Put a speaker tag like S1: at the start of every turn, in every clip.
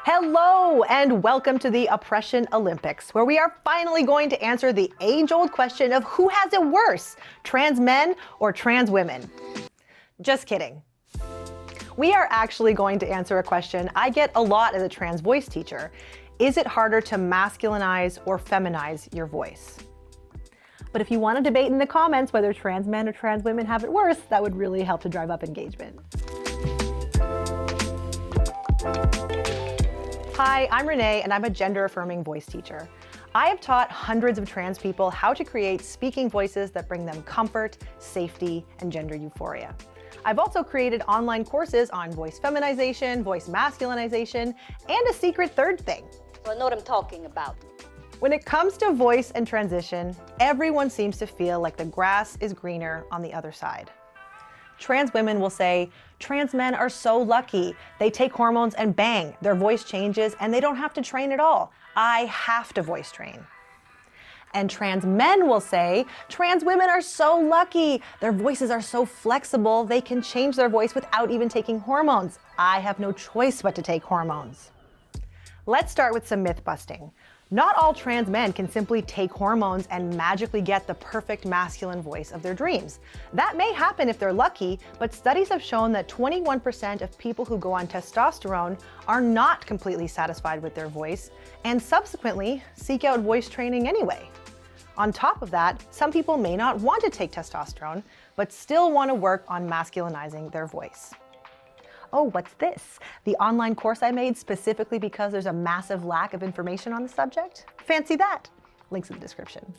S1: Hello and welcome to the Oppression Olympics, where we are finally going to answer the age-old question of who has it worse, trans men or trans women? Just kidding. We are actually going to answer a question I get a lot as a trans voice teacher. Is it harder to masculinize or feminize your voice? But if you want to debate in the comments whether trans men or trans women have it worse, that would really help to drive up engagement. Hi, I'm Renee, and I'm a gender-affirming voice teacher. I have taught hundreds of trans people how to create speaking voices that bring them comfort, safety, and gender euphoria. I've also created online courses on voice feminization, voice masculinization, and a secret third thing.
S2: I know what I'm talking about.
S1: When it comes to voice and transition, everyone seems to feel like the grass is greener on the other side. Trans women will say, trans men are so lucky. They take hormones and bang, their voice changes and they don't have to train at all. I have to voice train. And trans men will say, trans women are so lucky. Their voices are so flexible, they can change their voice without even taking hormones. I have no choice but to take hormones. Let's start with some myth busting. Not all trans men can simply take hormones and magically get the perfect masculine voice of their dreams. That may happen if they're lucky, but studies have shown that 21% of people who go on testosterone are not completely satisfied with their voice and subsequently seek out voice training anyway. On top of that, some people may not want to take testosterone, but still want to work on masculinizing their voice. Oh, what's this? The online course I made specifically because there's a massive lack of information on the subject? Fancy that! Links in the description.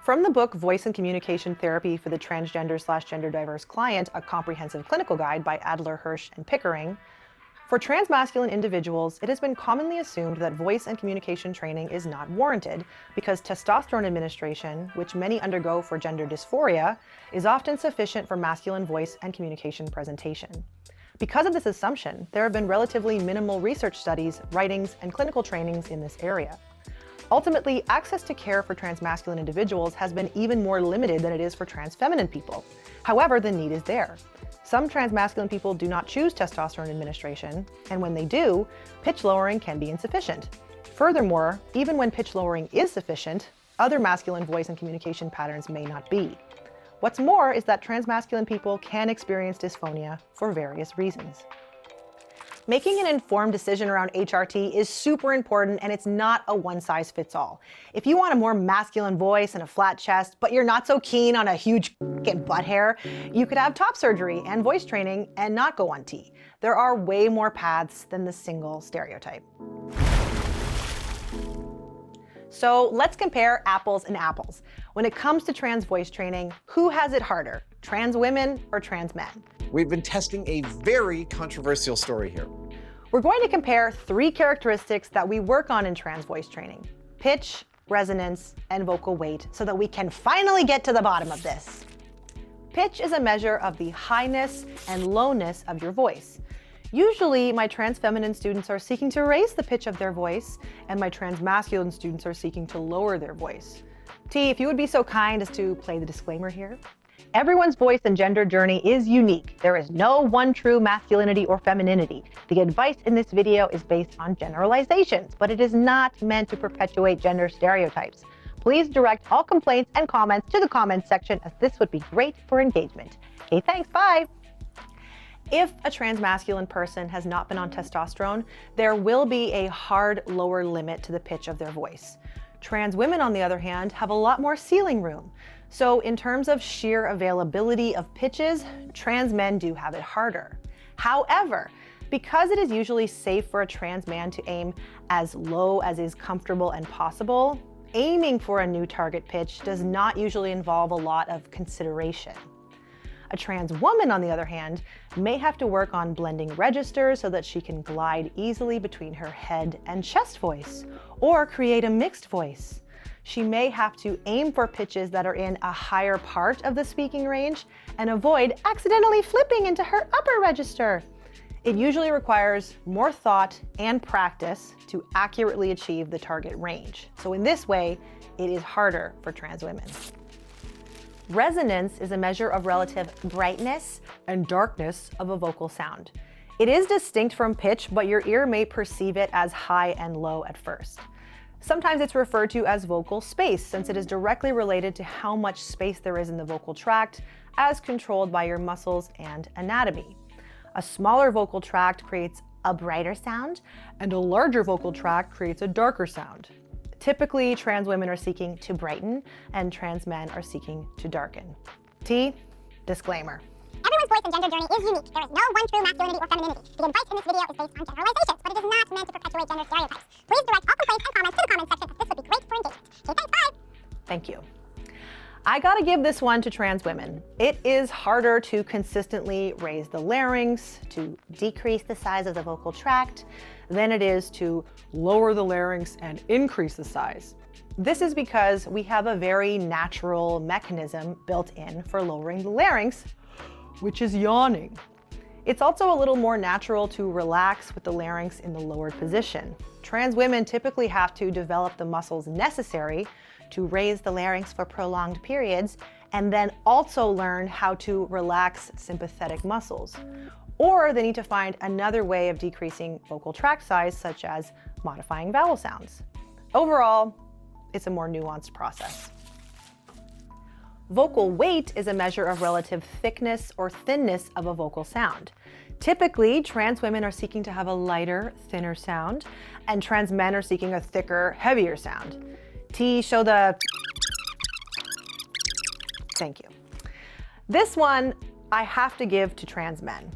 S1: From the book Voice and Communication Therapy for the Transgender/Gender Diverse Client, a Comprehensive Clinical Guide by Adler, Hirsch, and Pickering, for transmasculine individuals, it has been commonly assumed that voice and communication training is not warranted because testosterone administration, which many undergo for gender dysphoria, is often sufficient for masculine voice and communication presentation. Because of this assumption, there have been relatively minimal research studies, writings, and clinical trainings in this area. Ultimately, access to care for transmasculine individuals has been even more limited than it is for transfeminine people. However, the need is there. Some transmasculine people do not choose testosterone administration, and when they do, pitch lowering can be insufficient. Furthermore, even when pitch lowering is sufficient, other masculine voice and communication patterns may not be. What's more is that transmasculine people can experience dysphonia for various reasons. Making an informed decision around HRT is super important, and it's not a one-size-fits-all. If you want a more masculine voice and a flat chest, but you're not so keen on a huge butt hair, you could have top surgery and voice training and not go on T. There are way more paths than the single stereotype. So let's compare apples and apples. When it comes to trans voice training, who has it harder, trans women or trans men?
S3: We've been testing a very controversial story here.
S1: We're going to compare 3 characteristics that we work on in trans voice training: pitch, resonance, and vocal weight, so that we can finally get to the bottom of this. Pitch is a measure of the highness and lowness of your voice. Usually, my trans feminine students are seeking to raise the pitch of their voice, and my trans masculine students are seeking to lower their voice. T, if you would be so kind as to play the disclaimer here. Everyone's voice and gender journey is unique. There is no one true masculinity or femininity. The advice in this video is based on generalizations, but it is not meant to perpetuate gender stereotypes. Please direct all complaints and comments to the comments section, as this would be great for engagement. Okay, thanks, bye. If a transmasculine person has not been on testosterone, there will be a hard lower limit to the pitch of their voice. Trans women, on the other hand, have a lot more ceiling room. So in terms of sheer availability of pitches, trans men do have it harder. However, because it is usually safe for a trans man to aim as low as is comfortable and possible, aiming for a new target pitch does not usually involve a lot of consideration. A trans woman, on the other hand, may have to work on blending registers so that she can glide easily between her head and chest voice, or create a mixed voice. She may have to aim for pitches that are in a higher part of the speaking range and avoid accidentally flipping into her upper register. It usually requires more thought and practice to accurately achieve the target range. So in this way, it is harder for trans women. Resonance is a measure of relative brightness and darkness of a vocal sound. It is distinct from pitch, but your ear may perceive it as high and low at first. Sometimes it's referred to as vocal space, since it is directly related to how much space there is in the vocal tract, as controlled by your muscles and anatomy. A smaller vocal tract creates a brighter sound, and a larger vocal tract creates a darker sound. Typically, trans women are seeking to brighten, and trans men are seeking to darken. T, disclaimer.
S4: Everyone's voice and gender journey is unique. There is no one true masculinity or femininity. The advice in this video is based on generalizations, but it is not meant to perpetuate gender stereotypes. Please direct all complaints and comments to the comments section, as this would be great for engagement. Okay, thanks, bye!
S1: Thank you. I gotta give this one to trans women. It is harder to consistently raise the larynx, to decrease the size of the vocal tract, than it is to lower the larynx and increase the size. This is because we have a very natural mechanism built in for lowering the larynx, which is yawning. It's also a little more natural to relax with the larynx in the lowered position. Trans women typically have to develop the muscles necessary to raise the larynx for prolonged periods, and then also learn how to relax sympathetic muscles. Or they need to find another way of decreasing vocal tract size, such as modifying vowel sounds. Overall, it's a more nuanced process. Vocal weight is a measure of relative thickness or thinness of a vocal sound. Typically, trans women are seeking to have a lighter, thinner sound, and trans men are seeking a thicker, heavier sound. T, show the... Thank you. This one I have to give to trans men.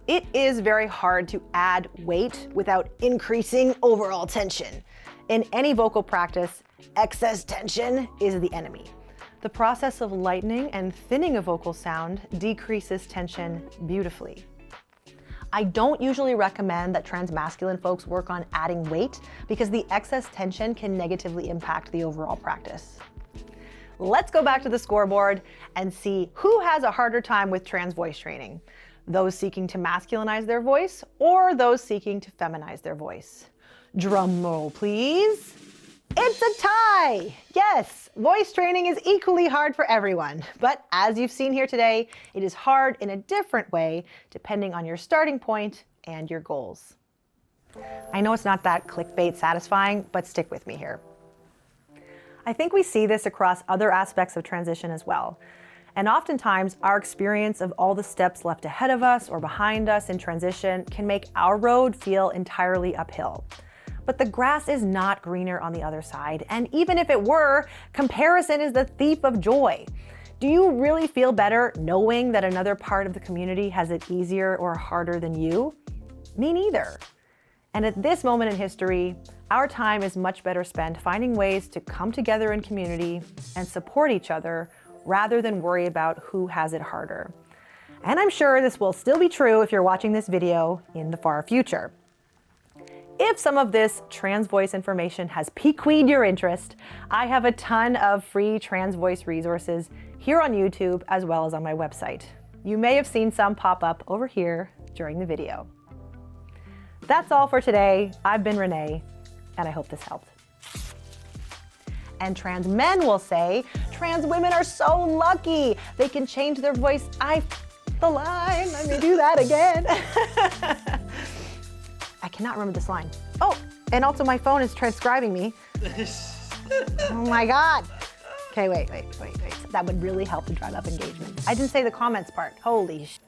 S1: It is very hard to add weight without increasing overall tension. In any vocal practice, excess tension is the enemy. The process of lightening and thinning a vocal sound decreases tension beautifully. I don't usually recommend that transmasculine folks work on adding weight because the excess tension can negatively impact the overall practice. Let's go back to the scoreboard and see who has a harder time with trans voice training. Those seeking to masculinize their voice or those seeking to feminize their voice. Drum roll, please. It's a tie! Yes, voice training is equally hard for everyone, but as you've seen here today, it is hard in a different way depending on your starting point and your goals. I know it's not that clickbait satisfying, but stick with me here. I think we see this across other aspects of transition as well. And oftentimes, our experience of all the steps left ahead of us or behind us in transition can make our road feel entirely uphill. But the grass is not greener on the other side, and even if it were, comparison is the thief of joy. Do you really feel better knowing that another part of the community has it easier or harder than you? Me neither. And at this moment in history, our time is much better spent finding ways to come together in community and support each other rather than worry about who has it harder. And I'm sure this will still be true if you're watching this video in the far future. If some of this trans voice information has piqued your interest, I have a ton of free trans voice resources here on YouTube as well as on my website. You may have seen some pop up over here during the video. That's all for today. I've been Renee, and I hope this helped. And trans men will say, trans women are so lucky. They can change their voice. The line, let me do that again. I cannot remember this line. Oh, and also my phone is transcribing me. Oh my God. Okay, wait. That would really help to drive up engagement. I didn't say the comments part. Holy sh.